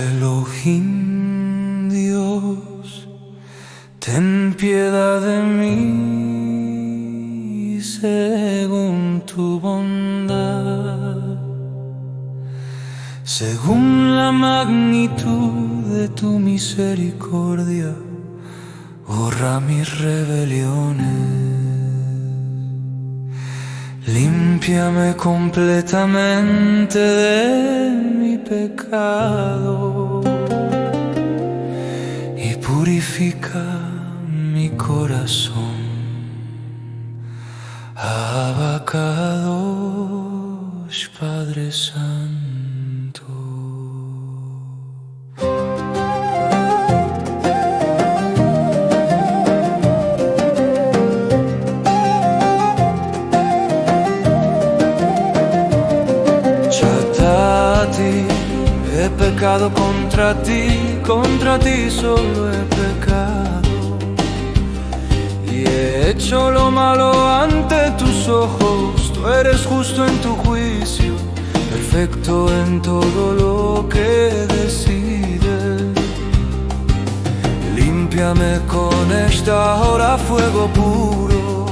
Elohim, Dios, ten piedad de mí según tu bondad, según la magnitud de tu misericordia, borra mis rebeliones. Límpiame completamente de mi pecado y purifica mi corazón. Abacadosh, Padre Santo. He pecado contra ti solo he pecado, y he hecho lo malo ante tus ojos. Tú eres justo en tu juicio, perfecto en todo lo que decides. Límpiame con esta hora fuego puro,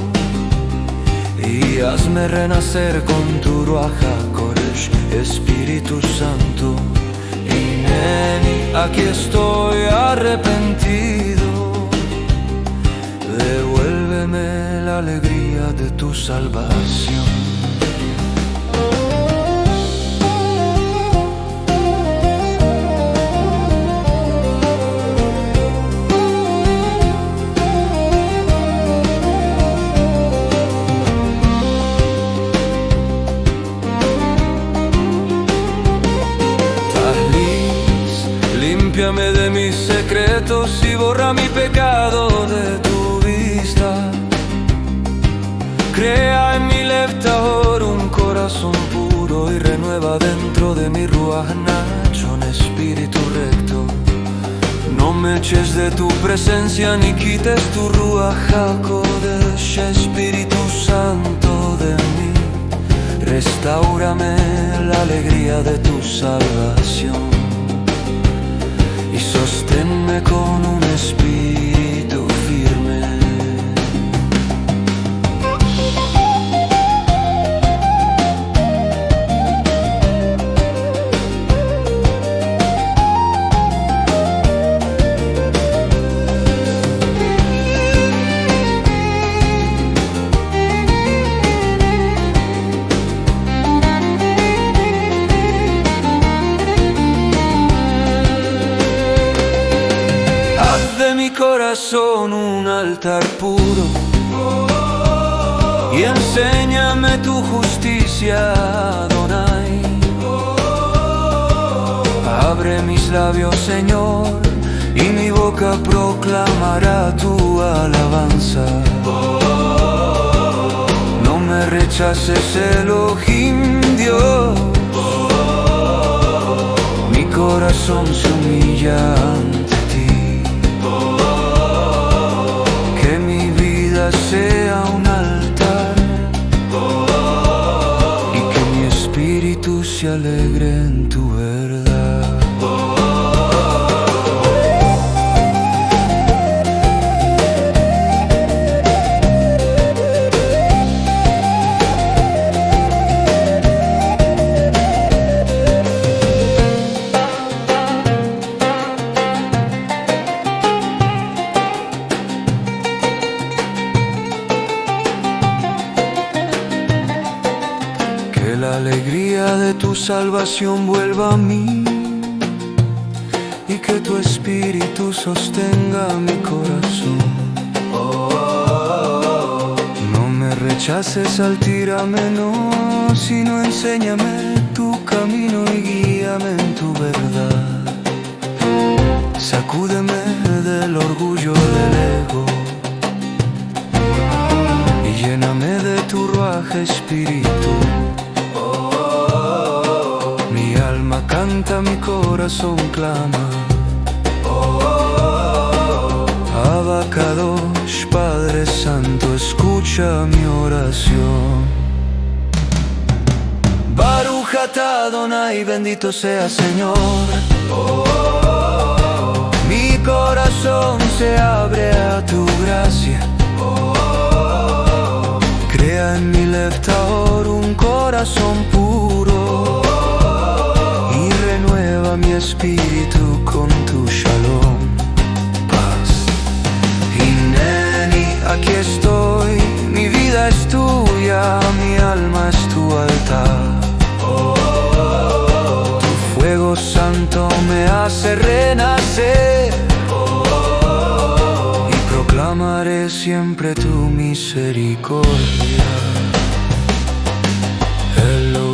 y hazme renacer con tu Ruach HaKodesh, Espíritu Santo. Hineni, aquí estoy arrepentido. Devuélveme la alegría de tu salvación. Límpiame de mis secretos y borra mi pecado de tu vista. Crea en mi Lev Tahor un corazón puro y renueva dentro de mi Ruach Nachon, espíritu recto. No me eches de tu presencia ni quites tu Ruach HaKodesh, Espíritu Santo de mí. Restáurame la alegría de tu salvación y sosténme con un espíritu firme. De mi corazón un altar puro y enséñame tu justicia, Adonai. Abre mis labios, Señor, y mi boca proclamará tu alabanza. No me rechaces, Elohim, Dios. Mi corazón se humilla ante ti. Que mi vida sea un altar y que mi espíritu se alegre en tu verdad. Que la alegría de tu salvación vuelva a mí y que tu espíritu sostenga mi corazón. No me rechaces al tirarme, no, sino enséñame tu camino y guíame en tu verdad. Sacúdeme del orgullo del ego y lléname de tu Ruach, Espíritu. Mi alma canta, mi corazón clama. Adonai, bendito sea Señor. Mi corazón se abre a tu gracia. Crea en mi Leftaor un corazón puro y renueva mi espíritu con tu shalom. Paz. Hineni, aquí estoy, mi vida es tuya, mi alma es tu altar. Tu fuego santo me hace renacer y proclamaré siempre tu misericordia. Hello.